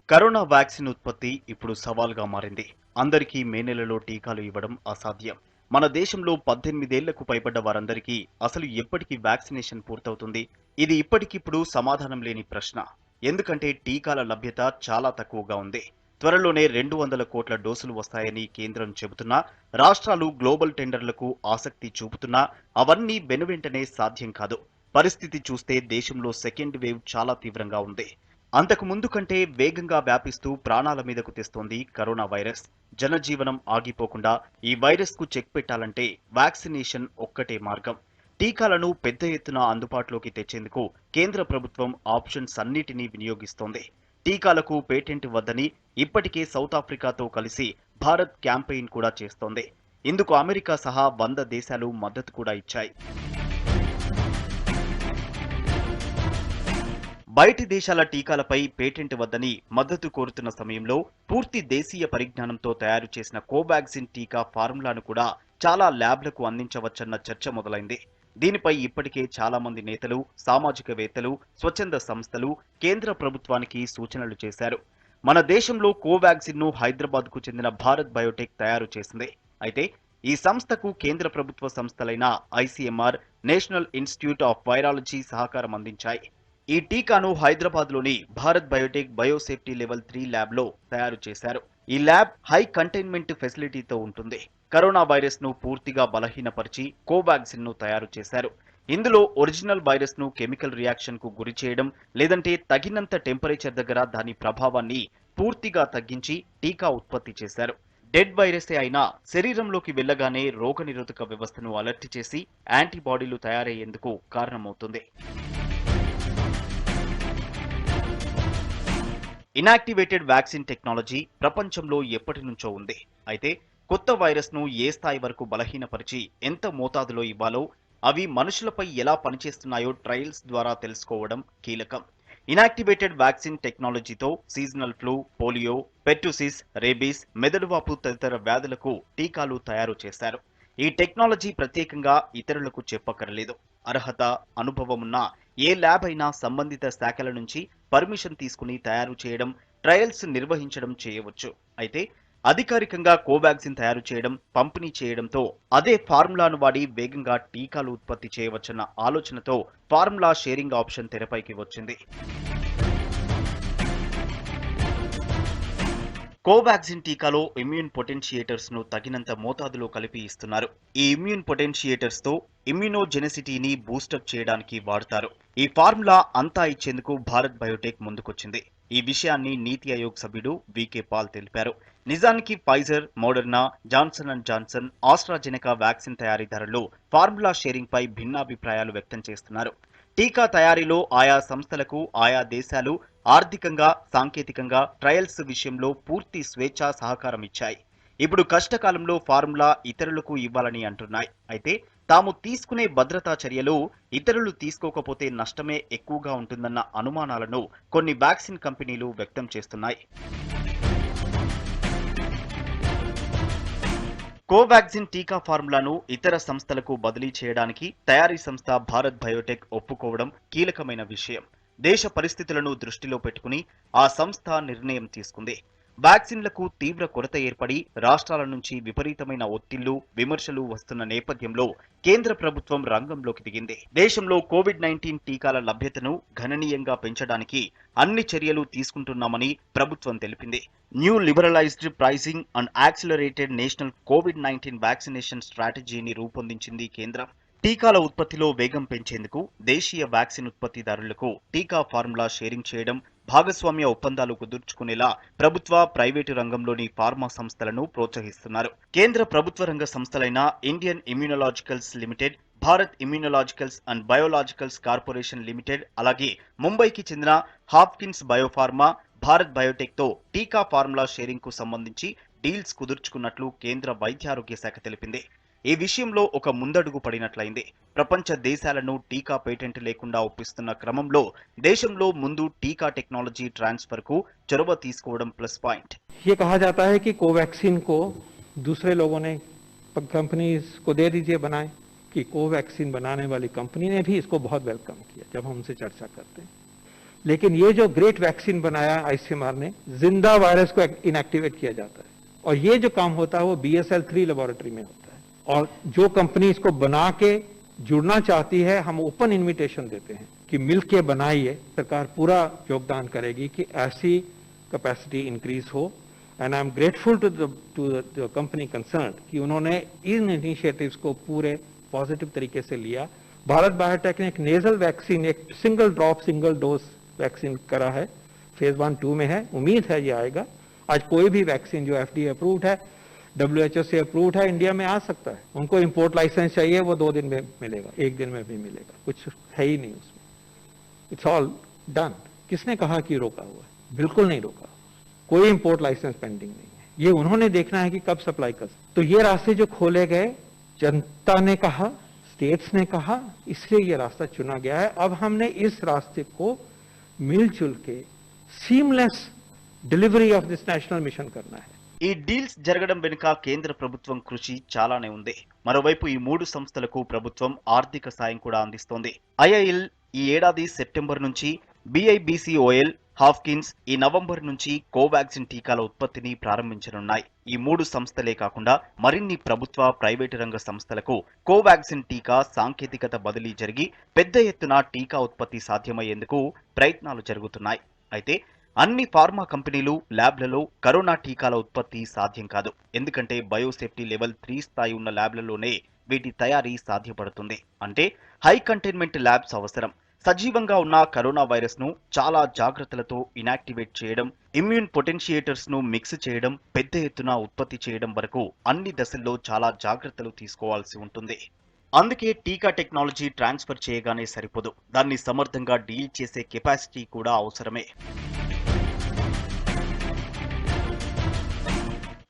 Corona vaccine ఉత్పత్తి ఇప్పుడు సవాల్గా మారింది. అందరికీ మే నెలలో టీకాలు ఇవ్వడం అసాధ్యం. మన దేశంలో 18 ఏళ్లకు పైబడ్డ వారందరికీ అసలు ఎప్పటికి వ్యాక్సినేషన్ పూర్తవుతుంది? ఇది ఇప్పటికిప్పుడు సమాధానం లేని ప్రశ్న. ఎందుకంటే టీకాల లభ్యత చాలా తక్కువగా ఉంది. త్వరలోనే 200 కోట్ల డోసులు వస్తాయని కేంద్రం చెబుతున్నా, రాష్ట్రాలు గ్లోబల్ టెండర్లకు ఆసక్తి చూపుతున్నా అవన్నీ వెనువెంటనే సాధ్యం కాదు. పరిస్థితి చూస్తే దేశంలో సెకండ్ వేవ్ చాలా తీవ్రంగా ఉంది. అంతకు ముందు కంటే వేగంగా వ్యాపిస్తూ ప్రాణాల మీదకు తెస్తోంది కరోనా వైరస్. జనజీవనం ఆగిపోకుండా ఈ వైరస్ కు చెక్ పెట్టాలంటే వ్యాక్సినేషన్ ఒక్కటే మార్గం. టీకాలను పెద్ద ఎత్తున అందుబాటులోకి తెచ్చేందుకు కేంద్ర ప్రభుత్వం ఆప్షన్స్ అన్నిటినీ వినియోగిస్తోంది. టీకాలకు పేటెంట్ వద్దని ఇప్పటికే సౌత్ ఆఫ్రికాతో కలిసి భారత్ క్యాంపెయిన్ కూడా చేస్తోంది. ఇందుకు అమెరికా సహా 100 దేశాలు మద్దతు కూడా ఇచ్చాయి. బయటి దేశాల టీకాలపై పేటెంట్ వద్దని మద్దతు కోరుతున్న సమయంలో పూర్తి దేశీయ పరిజ్ఞానంతో తయారు చేసిన కోవాక్సిన్ టీకా ఫార్ములాను కూడా చాలా ల్యాబ్లకు అందించవచ్చన్న చర్చ మొదలైంది. దీనిపై ఇప్పటికే చాలా మంది నేతలు, సామాజికవేత్తలు, స్వచ్ఛంద సంస్థలు కేంద్ర ప్రభుత్వానికి సూచనలు చేశారు. మన దేశంలో కోవాక్సిన్ ను హైదరాబాద్ కు చెందిన భారత్ బయోటెక్ తయారు చేసింది. అయితే ఈ సంస్థకు కేంద్ర ప్రభుత్వ సంస్థలైన ICMR, national institute of virology సహకారం అందించాయి. ఈ టీకాను హైదరాబాద్లోని భారత్ బయోటెక్ బయోసేఫ్టీ లెవెల్ 3 ల్యాబ్లో తయారు చేశారు. ఈ ల్యాబ్ హై కంటైన్మెంట్ ఫెసిలిటీతో ఉంటుంది. కరోనా వైరస్ ను పూర్తిగా బలహీనపరిచి కోవాక్సిన్ ను తయారు చేశారు. ఇందులో ఒరిజినల్ వైరస్ ను కెమికల్ రియాక్షన్ కు గురి చేయడం, లేదంటే తగినంత టెంపరేచర్ దగ్గర దాని ప్రభావాన్ని పూర్తిగా తగ్గించి టీకా ఉత్పత్తి చేశారు. డెడ్ వైరసే అయినా శరీరంలోకి వెళ్లగానే రోగనిరోధక వ్యవస్థను అలర్ట్ చేసి యాంటీబాడీలు తయారయ్యేందుకు కారణమవుతుంది. ఇనాక్టివేటెడ్ వ్యాక్సిన్ టెక్నాలజీ ప్రపంచంలో ఎప్పటి నుంచో ఉంది. అయితే కొత్త వైరస్ ను ఏ స్థాయి వరకు బలహీనపరిచి ఎంత మోతాదులో ఇవ్వాలో, అవి మనుషులపై ఎలా పనిచేస్తున్నాయో ట్రయల్స్ ద్వారా తెలుసుకోవడం కీలకం. ఇనాక్టివేటెడ్ వ్యాక్సిన్ టెక్నాలజీతో seasonal flu, polio, pertussis, rabies, మెదడువాపు తదితర వ్యాధులకు టీకాలు తయారు చేశారు. ఈ టెక్నాలజీ ప్రత్యేకంగా ఇతరులకు చెప్పక్కర్లేదు. అర్హత, అనుభవమున్న ఏ ల్యాబ్ అయినా సంబంధిత శాఖల నుంచి పర్మిషన్ తీసుకుని తయారు చేయడం, ట్రయల్స్ నిర్వహించడం చేయవచ్చు. అయితే అధికారికంగా కోవాక్సిన్ తయారు చేయడం, పంపిణీ చేయడంతో అదే ఫార్ములాను వాడి వేగంగా టీకాలు ఉత్పత్తి చేయవచ్చన్న ఆలోచనతో ఫార్ములా షేరింగ్ ఆప్షన్ తెరపైకి వచ్చింది. కోవాక్సిన్ టీకాలో ఇమ్యూన్ పొటెన్షియేటర్స్ ను తగినంత మోతాదులో కలిపి ఇస్తున్నారు. ఈ ఇమ్యూన్ పొటెన్షియేటర్స్ తో ఇమ్యూనోజెనిసిటీని బూస్టప్ చేయడానికి వాడతారు. ఈ ఫార్ములా అంతా ఇచ్చేందుకు భారత్ బయోటెక్ ముందుకొచ్చింది. ఈ విషయాన్ని నీతి ఆయోగ్ సభ్యుడు వికే పాల్ తెలిపారు. నిజానికి Pfizer, Moderna, Johnson and Johnson, AstraZeneca vaccine తయారీదారులు ఫార్ములా షేరింగ్ పై భిన్నాభిప్రాయాలు వ్యక్తం చేస్తున్నారు. టీకా తయారీలో ఆయా సంస్థలకు, ఆయా దేశాలు ఆర్థికంగా, సాంకేతికంగా ట్రయల్స్ విషయంలో పూర్తి స్వేచ్ఛా సహకారం ఇచ్చాయి. ఇప్పుడు కష్టకాలంలో ఫార్ములా ఇతరులకు ఇవ్వాలని అంటున్నాయి. అయితే తాము తీసుకునే భద్రతా చర్యలు ఇతరులు తీసుకోకపోతే నష్టమే ఎక్కువగా ఉంటుందన్న అనుమానాలను కొన్ని వ్యాక్సిన్ కంపెనీలు వ్యక్తం చేస్తున్నాయి. కోవాక్సిన్ టీకా ఫార్ములాను ఇతర సంస్థలకు బదిలీ చేయడానికి తయారీ సంస్థ భారత్ బయోటెక్ ఒప్పుకోవడం కీలకమైన విషయం. దేశ పరిస్థితులను దృష్టిలో పెట్టుకుని ఆ సంస్థ నిర్ణయం తీసుకుంది. వ్యాక్సిన్లకు తీవ్ర కొరత ఏర్పడి రాష్ట్రాల నుంచి విపరీతమైన ఒత్తిళ్లు, విమర్శలు వస్తున్న నేపథ్యంలో కేంద్ర ప్రభుత్వం రంగంలోకి దిగింది. దేశంలో కోవిడ్-19 టీకాల లభ్యతను గణనీయంగా పెంచడానికి అన్ని చర్యలు తీసుకుంటున్నామని ప్రభుత్వం తెలిపింది. New liberalized pricing and accelerated national కోవిడ్-19 వ్యాక్సినేషన్ స్ట్రాటజీని రూపొందించింది కేంద్రం. టీకాల ఉత్పత్తిలో వేగం పెంచేందుకు దేశీయ వ్యాక్సిన్ ఉత్పత్తిదారులకు టీకా ఫార్ములా షేరింగ్ చేయడం, భాగస్వామ్య ఒప్పందాలు కుదుర్చుకునేలా ప్రభుత్వ, ప్రైవేటు రంగంలోని ఫార్మా సంస్థలను ప్రోత్సహిస్తున్నారు. కేంద్ర ప్రభుత్వ రంగ సంస్థలైన Indian immunologicals limited, Bharat immunologicals and biologicals corporation limited, అలాగే ముంబైకి చెందిన హాప్కిన్స్ బయోఫార్మా, భారత్ బయోటెక్ తో టీకా ఫార్ములా షేరింగ్ కు సంబంధించి డీల్స్ కుదుర్చుకున్నట్లు కేంద్ర వైద్యారోగ్య శాఖ తెలిపింది. ఈ విషయంలో ఒక ముందడుగు పడినట్లయింది. ప్రపంచ దేశాలను టీకా పేటెంట్ లేకుండా ఒప్పిస్తున్న క్రమంలో దేశంలో ముందు టీకా టెక్నాలజీ ట్రాన్స్ఫర్ కు చొరవ తీసుకోవడం ప్లస్ పాయింట్. ये कहा जाता है कि कोवैक्सीन को दूसरे लोगों ने कंपनीज को दे दीजिए बनाए, कि कोवैक्सीन बनाने वाली कंपनी ने भी इसको बहुत वेलकम किया जब हम उनसे चर्चा करते हैं। लेकिन ये जो ग्रेट वैक्सीन बनाया आईसीएमआर ने, जिंदा वायरस को इनएक्टिवेट किया जाता है और ये जो काम होता है वो BSL-3 लेबोरेटरी में होता है। और जो कंपनी इसको बना के जुड़ना चाहती है, हम ओपन इनविटेशन देते हैं कि मिल के बनाइए, सरकार पूरा योगदान करेगी कि ऐसी कैपेसिटी इंक्रीज हो। And I am grateful to the company concern कि उन्होंने इन इनिशिएटिव्स को पूरे पॉजिटिव तरीके से लिया। भारत बायोटेक ने एक नेजल वैक्सीन, एक single drop single dose vaccine करा है, फेज 1-2 में है, उम्मीद है ये आएगा। आज कोई भी वैक्सीन जो FDA अप्रूव्ड है, WHO से अप्रूव्ड है, इंडिया में आ सकता है। उनको इंपोर्ट लाइसेंस चाहिए, वो 2 दिन में मिलेगा, 1 दिन में भी मिलेगा, कुछ है ही नहीं उसमें, इट्स ऑल डन। किसने कहा कि रोका हुआ है? बिल्कुल नहीं रोका, कोई इंपोर्ट लाइसेंस पेंडिंग नहीं है। ये उन्होंने देखना है कि कब सप्लाई कर। तो ये रास्ते जो खोले गए, जनता ने कहा, स्टेट्स ने कहा, इसलिए ये रास्ता चुना गया है। अब हमने इस रास्ते को मिलजुल के seamless delivery of this national mission करना है। ఈ డీల్స్ జరగడం వెనుక కేంద్ర ప్రభుత్వం కృషి చాలానే ఉంది. మరోవైపు ఈ 3 సంస్థలకు ప్రభుత్వం ఆర్థిక సాయం కూడా అందిస్తోంది. IIL ఈ ఏడాది సెప్టెంబర్ నుంచి, BIBCOL, హాప్కిన్స్ ఈ నవంబర్ నుంచి కోవాక్సిన్ టీకాల ఉత్పత్తిని ప్రారంభించనున్నాయి. ఈ 3 సంస్థలే కాకుండా మరిన్ని ప్రభుత్వ, ప్రైవేటు రంగ సంస్థలకు కోవాక్సిన్ టీకా సాంకేతికత బదిలీ జరిగి పెద్ద ఎత్తున టీకా ఉత్పత్తి సాధ్యమయ్యేందుకు ప్రయత్నాలు జరుగుతున్నాయి. అయితే అన్ని ఫార్మా కంపెనీలు, ల్యాబ్లలో కరోనా టీకాల ఉత్పత్తి సాధ్యం కాదు. ఎందుకంటే బయోసేఫ్టీ లెవెల్ 3 స్థాయి ఉన్న ల్యాబ్లలోనే వీటి తయారీ సాధ్యపడుతుంది. అంటే హై కంటైన్మెంట్ ల్యాబ్స్ అవసరం. సజీవంగా ఉన్న కరోనా వైరస్ ను చాలా జాగ్రత్తలతో ఇనాక్టివేట్ చేయడం, ఇమ్యూన్ పొటెన్షియేటర్స్ ను మిక్స్ చేయడం, పెద్ద ఎత్తున ఉత్పత్తి చేయడం వరకు అన్ని దశల్లో చాలా జాగ్రత్తలు తీసుకోవాల్సి ఉంటుంది. అందుకే టీకా టెక్నాలజీ ట్రాన్స్ఫర్ చేయగానే సరిపోదు, దాన్ని సమర్థంగా డీల్ చేసే కెపాసిటీ కూడా అవసరమే.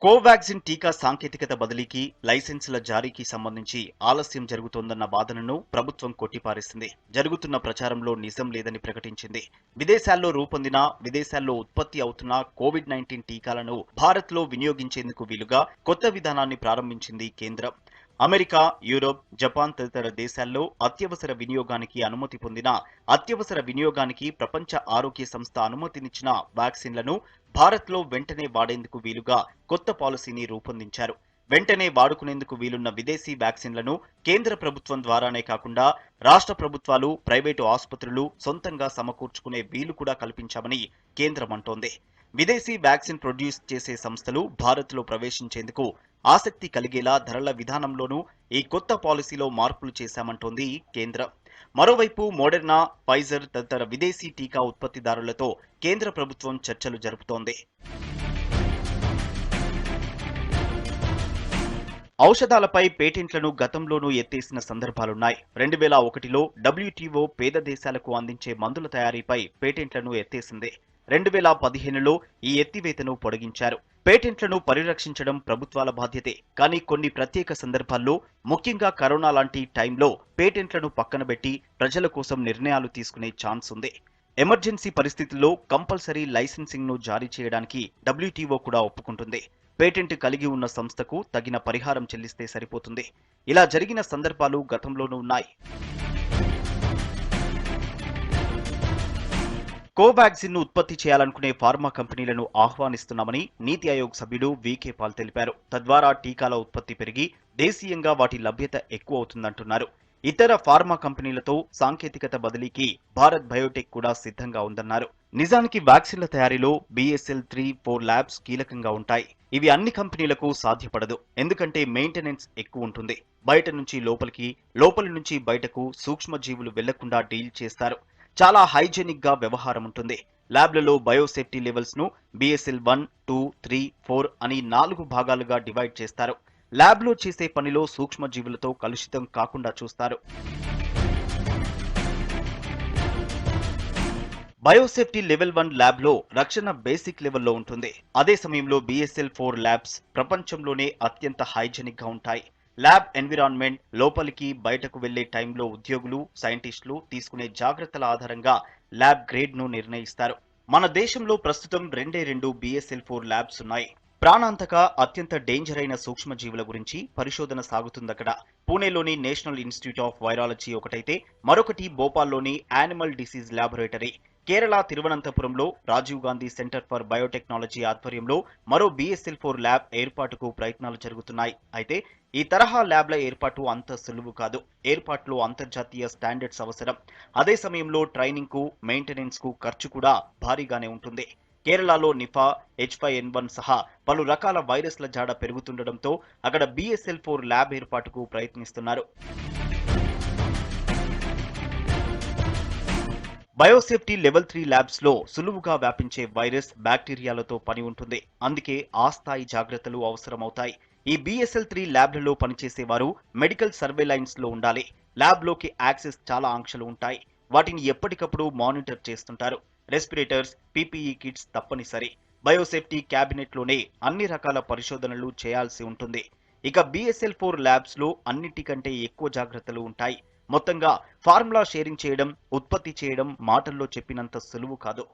కోవాక్సిన్ టీకా సాంకేతికత బదిలీకి, లైసెన్సుల జారీకి సంబంధించి ఆలస్యం జరుగుతోందన్న వాదనను ప్రభుత్వం కొట్టిపారేసింది. జరుగుతున్న ప్రచారంలో నిజం లేదని ప్రకటించింది. విదేశాల్లో రూపొందిన, విదేశాల్లో ఉత్పత్తి అవుతున్న కోవిడ్-19 టీకాలను భారత్లో వినియోగించేందుకు వీలుగా కొత్త విధానాన్ని ప్రారంభించింది కేంద్రం. అమెరికా, యూరోప్, జపాన్ తదితర దేశాల్లో అత్యవసర వినియోగానికి అనుమతి పొందిన, అత్యవసర వినియోగానికి ప్రపంచ ఆరోగ్య సంస్థ అనుమతినిచ్చిన వ్యాక్సిన్లను భారత్లో వెంటనే వాడేందుకు వీలుగా కొత్త పాలసీని రూపొందించారు. వెంటనే వాడుకునేందుకు వీలున్న విదేశీ వ్యాక్సిన్లను కేంద్ర ప్రభుత్వం ద్వారానే కాకుండా రాష్ట్ర ప్రభుత్వాలు, ప్రైవేటు ఆసుపత్రులు సొంతంగా సమకూర్చుకునే వీలు కూడా కల్పించామని కేంద్రం అంటోంది. విదేశీ వ్యాక్సిన్ ప్రొడ్యూస్ చేసే సంస్థలు భారత్లో ప్రవేశించేందుకు ఆసక్తి కలిగేలా ధరల విధానంలోనూ ఈ కొత్త పాలసీలో మార్పులు చేశామంటోంది కేంద్రం. మరోవైపు మోడెర్నా, ఫైజర్ తదితర విదేశీ టీకా ఉత్పత్తిదారులతో కేంద్ర ప్రభుత్వం చర్చలు జరుపుతోంది. ఔషధాలపై పేటెంట్లను గతంలోనూ ఎత్తేసిన సందర్భాలున్నాయి. 2001లో WTO పేద దేశాలకు అందించే మందుల తయారీపై పేటెంట్లను ఎత్తేసింది. 2015లో ఈ ఎత్తివేతను పొడిగించారు. పేటెంట్లను పరిరక్షించడం ప్రభుత్వాల బాధ్యతే. కానీ కొన్ని ప్రత్యేక సందర్భాల్లో, ముఖ్యంగా కరోనా లాంటి టైంలో పేటెంట్లను పక్కనబెట్టి ప్రజల కోసం నిర్ణయాలు తీసుకునే ఛాన్స్ ఉంది. ఎమర్జెన్సీ పరిస్థితుల్లో కంపల్సరీ లైసెన్సింగ్ ను జారీ చేయడానికి WTO కూడా ఒప్పుకుంటుంది. పేటెంట్ కలిగి ఉన్న సంస్థకు తగిన పరిహారం చెల్లిస్తే సరిపోతుంది. ఇలా జరిగిన సందర్భాలు గతంలోనూ ఉన్నాయి. కోవాక్సిన్ ను ఉత్పత్తి చేయాలనుకునే ఫార్మా కంపెనీలను ఆహ్వానిస్తున్నామని నీతి ఆయోగ్ సభ్యుడు VK పాల్ తెలిపారు. తద్వారా టీకాల ఉత్పత్తి పెరిగి దేశీయంగా వాటి లభ్యత ఎక్కువ అవుతుందంటున్నారు. ఇతర ఫార్మా కంపెనీలతో సాంకేతికత బదిలీకి భారత్ బయోటెక్ కూడా సిద్ధంగా ఉందన్నారు. నిజానికి వ్యాక్సిన్ల తయారీలో BSL-3-4 ల్యాబ్స్ కీలకంగా ఉంటాయి. ఇవి అన్ని కంపెనీలకు సాధ్యపడదు. ఎందుకంటే మెయింటెనెన్స్ ఎక్కువ ఉంటుంది. బయట నుంచి లోపలికి, లోపలి నుంచి బయటకు సూక్ష్మజీవులు వెళ్లకుండా డీల్ చేస్తారు. చాలా హైజెనిక్ గా వ్యవహారం ఉంటుంది. ల్యాబ్లలో బయోసేఫ్టీ లెవెల్స్ ను BSL-1, 2, 3, 4 అని 4 భాగాలుగా డివైడ్ చేస్తారు. ల్యాబ్లో చేసే పనిలో సూక్ష్మజీవులతో కలుషితం కాకుండా చూస్తారు. బయోసేఫ్టీ లెవెల్ 1 ల్యాబ్లో రక్షణ బేసిక్ లెవెల్లో ఉంటుంది. అదే సమయంలో BSL-4 ల్యాబ్స్ ప్రపంచంలోనే అత్యంత హైజెనిక్ గా ఉంటాయి. ల్యాబ్ ఎన్విరాన్మెంట్, లోపలికి బయటకు వెళ్లే టైంలో ఉద్యోగులు, సైంటిస్టులు తీసుకునే జాగ్రత్తల ఆధారంగా ల్యాబ్ గ్రేడ్ ను నిర్ణయిస్తారు. మన దేశంలో ప్రస్తుతం 2 BSL-4 ల్యాబ్స్ ఉన్నాయి. ప్రాణాంతక, అత్యంత డేంజర్ అయిన సూక్ష్మజీవుల గురించి పరిశోధన సాగుతుందక్కడ. పూణేలోని నేషనల్ ఇన్స్టిట్యూట్ ఆఫ్ వైరాలజీ ఒకటైతే, మరొకటి భోపాల్లోని యానిమల్ డిసీజ్ ల్యాబొరేటరీ. కేరళ తిరువనంతపురంలో Rajiv Gandhi centre for biotechnology ఆధ్వర్యంలో మరో BSL-4 ల్యాబ్ ఏర్పాటుకు ప్రయత్నాలు జరుగుతున్నాయి. అయితే ఈ తరహా ల్యాబ్ల ఏర్పాటు అంత సులువు కాదు. ఏర్పాటులో అంతర్జాతీయ స్టాండర్డ్స్ అవసరం. అదే సమయంలో ట్రైనింగ్ కు, మెయింటెనెన్స్ కు ఖర్చు కూడా భారీగానే ఉంటుంది. కేరళలో నిఫా, H5N1 సహా పలు రకాల వైరస్ల జాడ పెరుగుతుండటంతో అక్కడ BSL-4 ల్యాబ్ ఏర్పాటుకు ప్రయత్నిస్తున్నారు. బయోసేఫ్టీ లెవెల్ 3 ల్యాబ్స్ లో సులువుగా వ్యాపించే వైరస్, బ్యాక్టీరియాలతో పని ఉంటుంది. అందుకే ఆ స్థాయి జాగ్రత్తలు అవసరమవుతాయి. ఈ BSL-3 ల్యాబ్లలో పనిచేసేవారు మెడికల్ సర్వేలైన్స్ లో ఉండాలి. ల్యాబ్ లోకి యాక్సెస్ చాలా ఆంక్షలు ఉంటాయి. వాటిని ఎప్పటికప్పుడు మానిటర్ చేస్తుంటారు. రెస్పిరేటర్స్, PPE కిట్స్ తప్పనిసరి. బయోసేఫ్టీ క్యాబినెట్ లోనే అన్ని రకాల పరిశోధనలు చేయాల్సి ఉంటుంది. ఇక BSL-4 ల్యాబ్స్ లో అన్నిటికంటే ఎక్కువ జాగ్రత్తలు ఉంటాయి. మొత్తంగా ఫార్ములా షేరింగ్ చేయడం, ఉత్పత్తి చేయడం మాటల్లో చెప్పినంత సులువు కాదు.